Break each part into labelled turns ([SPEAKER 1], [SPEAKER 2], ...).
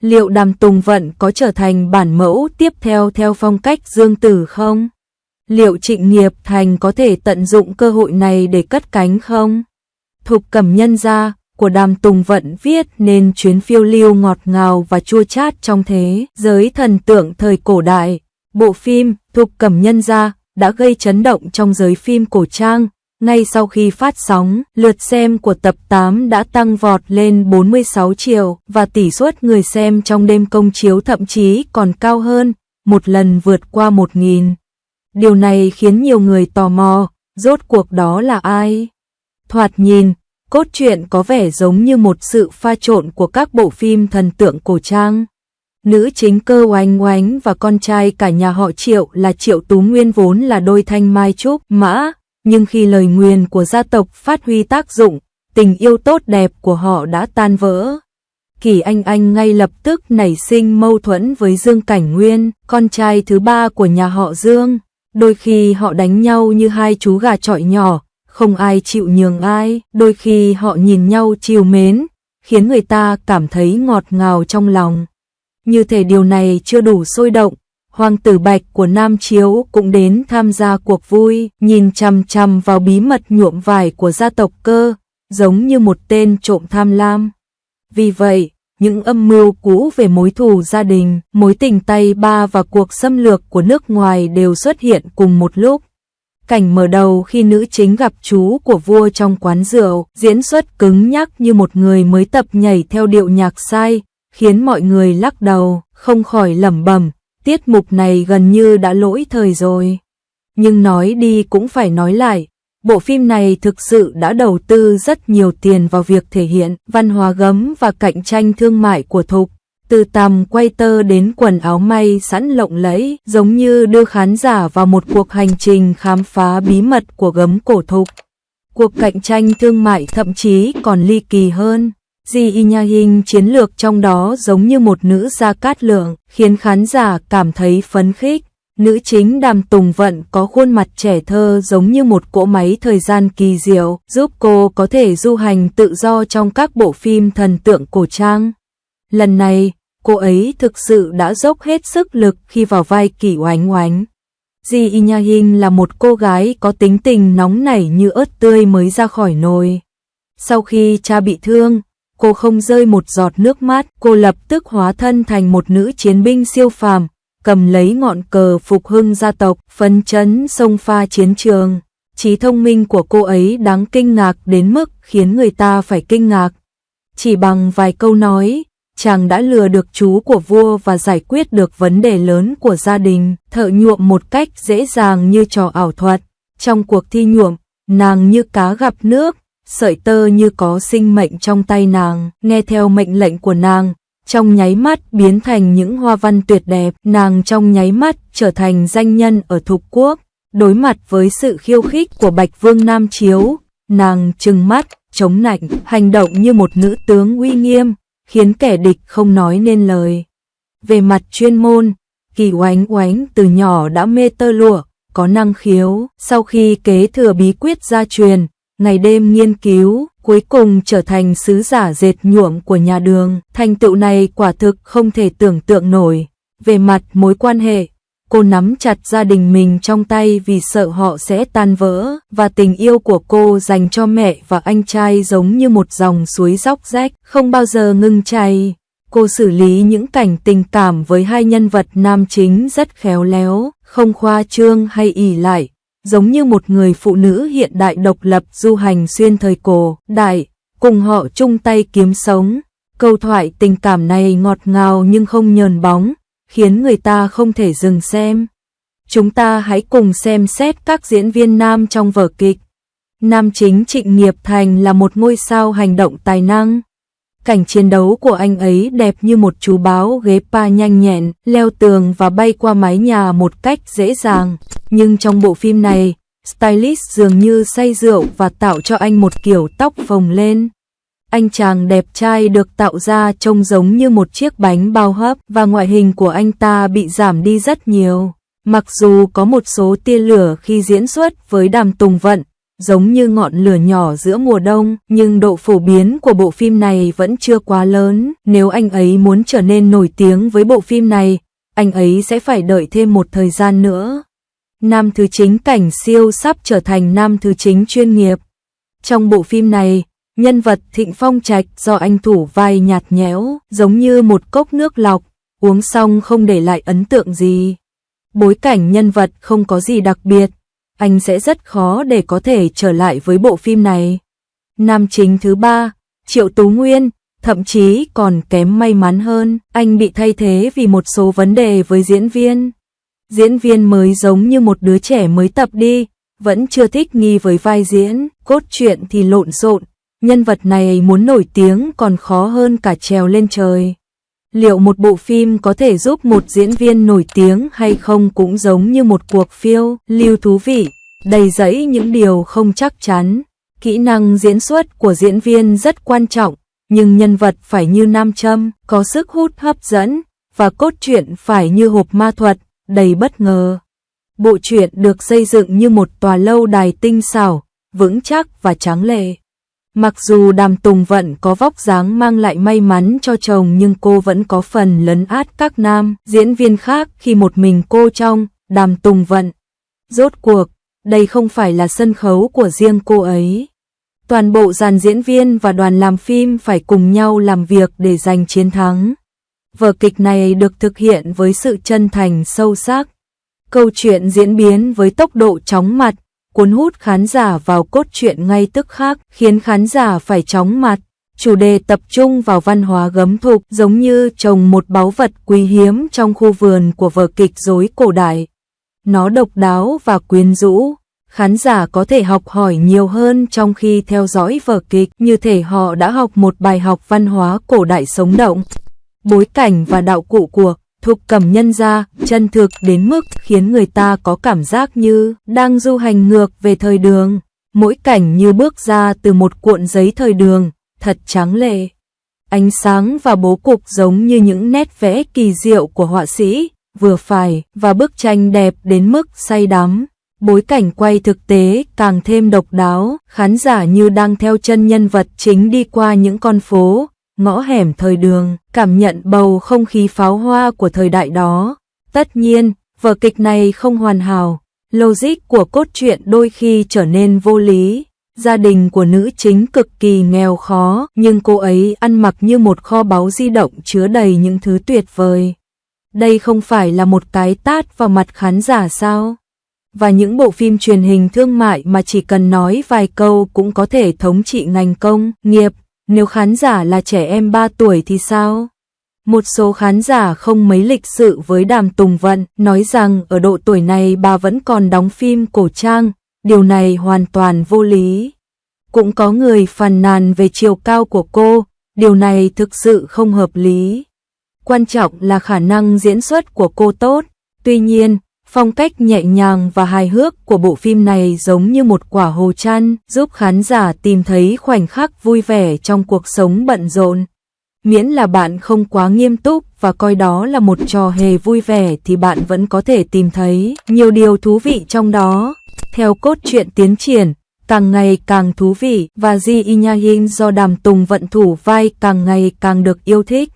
[SPEAKER 1] Liệu Đàm Tùng Vận có trở thành bản mẫu tiếp theo theo phong cách Dương Tử không? Liệu Trịnh Nghiệp Thành có thể tận dụng cơ hội này để cất cánh không? Thục Cẩm Nhân Gia của Đàm Tùng Vận viết nên chuyến phiêu lưu ngọt ngào và chua chát trong thế giới thần tượng thời cổ đại. Bộ phim Thục Cẩm Nhân Gia đã gây chấn động trong giới phim cổ trang. Ngay sau khi phát sóng, lượt xem của tập 8 đã tăng vọt lên 46 triệu và tỷ suất người xem trong đêm công chiếu thậm chí còn cao hơn, một lần vượt qua 1.000. Điều này khiến nhiều người tò mò, rốt cuộc đó là ai? Thoạt nhìn, cốt truyện có vẻ giống như một sự pha trộn của các bộ phim thần tượng cổ trang. Nữ chính Cơ Oánh Oánh và con trai cả nhà họ Triệu là Triệu Tú Nguyên vốn là đôi thanh mai trúc mã, nhưng khi lời nguyền của gia tộc phát huy tác dụng, tình yêu tốt đẹp của họ đã tan vỡ. Kỳ Anh ngay lập tức nảy sinh mâu thuẫn với Dương Cảnh Nguyên, con trai thứ ba của nhà họ Dương. Đôi khi họ đánh nhau như hai chú gà chọi nhỏ, không ai chịu nhường ai, đôi khi họ nhìn nhau trìu mến, khiến người ta cảm thấy ngọt ngào trong lòng. Như thể điều này chưa đủ sôi động, Hoàng tử Bạch của Nam Chiếu cũng đến tham gia cuộc vui, nhìn chằm chằm vào bí mật nhuộm vải của gia tộc Cơ, giống như một tên trộm tham lam. Vì vậy, những âm mưu cũ về mối thù gia đình, mối tình tay ba và cuộc xâm lược của nước ngoài đều xuất hiện cùng một lúc. Cảnh mở đầu khi nữ chính gặp chú của vua trong quán rượu, diễn xuất cứng nhắc như một người mới tập nhảy theo điệu nhạc sai, khiến mọi người lắc đầu, không khỏi lẩm bẩm, tiết mục này gần như đã lỗi thời rồi. Nhưng nói đi cũng phải nói lại, bộ phim này thực sự đã đầu tư rất nhiều tiền vào việc thể hiện văn hóa gấm và cạnh tranh thương mại của Thục. Từ tằm quay tơ đến quần áo may sẵn lộng lẫy, giống như đưa khán giả vào một cuộc hành trình khám phá bí mật của gấm cổ Thục. Cuộc cạnh tranh thương mại thậm chí còn ly kỳ hơn. Ji Nha Hinh chiến lược trong đó giống như một nữ Gia Cát Lượng, khiến khán giả cảm thấy phấn khích. Nữ chính Đàm Tùng Vận có khuôn mặt trẻ thơ giống như một cỗ máy thời gian kỳ diệu, giúp cô có thể du hành tự do trong các bộ phim thần tượng cổ trang. Lần này, cô ấy thực sự đã dốc hết sức lực khi vào vai Kỳ Oánh Oánh. Ji Nha Hinh là một cô gái có tính tình nóng nảy như ớt tươi mới ra khỏi nồi. Sau khi cha bị thương, cô không rơi một giọt nước mắt, cô lập tức hóa thân thành một nữ chiến binh siêu phàm, cầm lấy ngọn cờ phục hưng gia tộc, phấn chấn xông pha chiến trường. Trí thông minh của cô ấy đáng kinh ngạc đến mức khiến người ta phải kinh ngạc. Chỉ bằng vài câu nói, chàng đã lừa được chú của vua và giải quyết được vấn đề lớn của gia đình, thợ nhuộm một cách dễ dàng như trò ảo thuật. Trong cuộc thi nhuộm, nàng như cá gặp nước, sợi tơ như có sinh mệnh trong tay nàng, nghe theo mệnh lệnh của nàng, trong nháy mắt biến thành những hoa văn tuyệt đẹp, nàng trong nháy mắt trở thành danh nhân ở Thục Quốc. Đối mặt với sự khiêu khích của Bạch Vương Nam Chiếu, nàng trừng mắt, chống nạnh, hành động như một nữ tướng uy nghiêm, khiến kẻ địch không nói nên lời. Về mặt chuyên môn, Kỳ Oánh Oánh từ nhỏ đã mê tơ lụa, có năng khiếu, sau khi kế thừa bí quyết gia truyền, ngày đêm nghiên cứu, cuối cùng trở thành sứ giả dệt nhuộm của nhà Đường. Thành tựu này quả thực không thể tưởng tượng nổi. Về mặt mối quan hệ, cô nắm chặt gia đình mình trong tay vì sợ họ sẽ tan vỡ, và tình yêu của cô dành cho mẹ và anh trai giống như một dòng suối róc rách, không bao giờ ngưng chảy. Cô xử lý những cảnh tình cảm với hai nhân vật nam chính rất khéo léo, không khoa trương hay ỷ lại, giống như một người phụ nữ hiện đại độc lập du hành xuyên thời cổ đại, cùng họ chung tay kiếm sống. Câu thoại tình cảm này ngọt ngào nhưng không nhờn bóng, khiến người ta không thể dừng xem. Chúng ta hãy cùng xem xét các diễn viên nam trong vở kịch. Nam chính Trịnh Nghiệp Thành là một ngôi sao hành động tài năng. Cảnh chiến đấu của anh ấy đẹp như một chú báo ghế pa nhanh nhẹn, leo tường và bay qua mái nhà một cách dễ dàng. Nhưng trong bộ phim này, stylist dường như say rượu và tạo cho anh một kiểu tóc phồng lên. Anh chàng đẹp trai được tạo ra trông giống như một chiếc bánh bao hấp, và ngoại hình của anh ta bị giảm đi rất nhiều. Mặc dù có một số tia lửa khi diễn xuất với Đàm Tùng Vận, giống như ngọn lửa nhỏ giữa mùa đông, nhưng độ phổ biến của bộ phim này vẫn chưa quá lớn. Nếu anh ấy muốn trở nên nổi tiếng với bộ phim này, anh ấy sẽ phải đợi thêm một thời gian nữa. Nam thứ chính Cảnh Siêu sắp trở thành nam thứ chính chuyên nghiệp. Trong bộ phim này, nhân vật Thịnh Phong Trạch do anh thủ vai nhạt nhẽo, giống như một cốc nước lọc, uống xong không để lại ấn tượng gì. Bối cảnh nhân vật không có gì đặc biệt, anh sẽ rất khó để có thể trở lại với bộ phim này. Nam chính thứ ba, Triệu Tú Nguyên, thậm chí còn kém may mắn hơn, anh bị thay thế vì một số vấn đề với diễn viên. Diễn viên mới giống như một đứa trẻ mới tập đi, vẫn chưa thích nghi với vai diễn, cốt truyện thì lộn xộn, nhân vật này muốn nổi tiếng còn khó hơn cả trèo lên trời. Liệu một bộ phim có thể giúp một diễn viên nổi tiếng hay không cũng giống như một cuộc phiêu lưu thú vị, đầy rẫy những điều không chắc chắn. Kỹ năng diễn xuất của diễn viên rất quan trọng, nhưng nhân vật phải như nam châm, có sức hút hấp dẫn, và cốt truyện phải như hộp ma thuật, đầy bất ngờ. Bộ truyện được xây dựng như một tòa lâu đài tinh xảo, vững chắc và tráng lệ. Mặc dù Đàm Tùng Vận có vóc dáng mang lại may mắn cho chồng, nhưng cô vẫn có phần lấn át các nam diễn viên khác khi một mình cô trong Đàm Tùng Vận. Rốt cuộc, đây không phải là sân khấu của riêng cô ấy. Toàn bộ dàn diễn viên và đoàn làm phim phải cùng nhau làm việc để giành chiến thắng. Vở kịch này được thực hiện với sự chân thành sâu sắc. Câu chuyện diễn biến với tốc độ chóng mặt, cuốn hút khán giả vào cốt truyện ngay tức khắc, khiến khán giả phải chóng mặt. Chủ đề tập trung vào văn hóa gấm thục, giống như trồng một báu vật quý hiếm trong khu vườn của vở kịch rối cổ đại. Nó độc đáo và quyến rũ, khán giả có thể học hỏi nhiều hơn trong khi theo dõi vở kịch, như thể họ đã học một bài học văn hóa cổ đại sống động. Bối cảnh và đạo cụ của Thục Cẩm Nhân Gia chân thực đến mức khiến người ta có cảm giác như đang du hành ngược về thời đường. Mỗi cảnh như bước ra từ một cuộn giấy thời đường, thật tráng lệ. Ánh sáng và bố cục giống như những nét vẽ kỳ diệu của họa sĩ, vừa phải, và bức tranh đẹp đến mức say đắm. Bối cảnh quay thực tế càng thêm độc đáo, khán giả như đang theo chân nhân vật chính đi qua những con phố, ngõ hẻm thời đường, cảm nhận bầu không khí pháo hoa của thời đại đó. Tất nhiên, vở kịch này không hoàn hảo, logic của cốt truyện đôi khi trở nên vô lý. Gia đình của nữ chính cực kỳ nghèo khó, nhưng cô ấy ăn mặc như một kho báu di động chứa đầy những thứ tuyệt vời. Đây không phải là một cái tát vào mặt khán giả sao? Và những bộ phim truyền hình thương mại mà chỉ cần nói vài câu cũng có thể thống trị ngành công nghiệp. Nếu khán giả là trẻ em 3 tuổi thì sao? Một số khán giả không mấy lịch sự với Đàm Tùng Vận, nói rằng ở độ tuổi này bà vẫn còn đóng phim cổ trang, điều này hoàn toàn vô lý. Cũng có người phàn nàn về chiều cao của cô, điều này thực sự không hợp lý. Quan trọng là khả năng diễn xuất của cô tốt, tuy nhiên, phong cách nhẹ nhàng và hài hước của bộ phim này giống như một quả hồ chăn, giúp khán giả tìm thấy khoảnh khắc vui vẻ trong cuộc sống bận rộn. Miễn là bạn không quá nghiêm túc và coi đó là một trò hề vui vẻ thì bạn vẫn có thể tìm thấy nhiều điều thú vị trong đó. Theo cốt truyện tiến triển, càng ngày càng thú vị, và Ji Inyahin do Đàm Tùng Vận thủ vai càng ngày càng được yêu thích.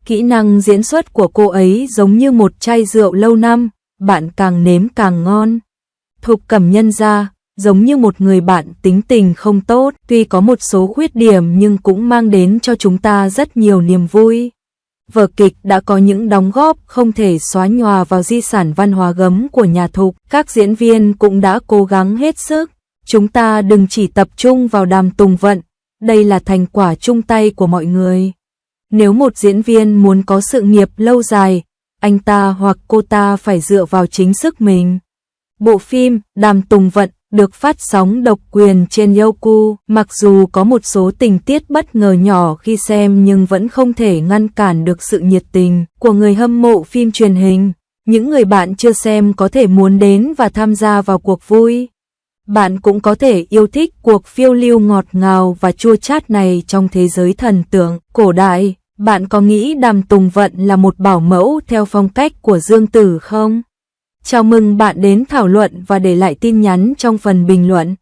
[SPEAKER 1] Kỹ năng diễn xuất của cô ấy giống như một chai rượu lâu năm, bạn càng nếm càng ngon. Thục Cẩm Nhân Gia giống như một người bạn tính tình không tốt, tuy có một số khuyết điểm nhưng cũng mang đến cho chúng ta rất nhiều niềm vui. Vở kịch đã có những đóng góp không thể xóa nhòa vào di sản văn hóa gấm của nhà Thục, các diễn viên cũng đã cố gắng hết sức. Chúng ta đừng chỉ tập trung vào Đàm Tùng Vận, đây là thành quả chung tay của mọi người. Nếu một diễn viên muốn có sự nghiệp lâu dài, anh ta hoặc cô ta phải dựa vào chính sức mình. Bộ phim Đàm Tùng Vận được phát sóng độc quyền trên Youku, mặc dù có một số tình tiết bất ngờ nhỏ khi xem nhưng vẫn không thể ngăn cản được sự nhiệt tình của người hâm mộ phim truyền hình. Những người bạn chưa xem có thể muốn đến và tham gia vào cuộc vui. Bạn cũng có thể yêu thích cuộc phiêu lưu ngọt ngào và chua chát này trong thế giới thần tượng cổ đại. Bạn có nghĩ Đàm Tùng Vận là một bảo mẫu theo phong cách của Dương Tử không? Chào mừng bạn đến thảo luận và để lại tin nhắn trong phần bình luận.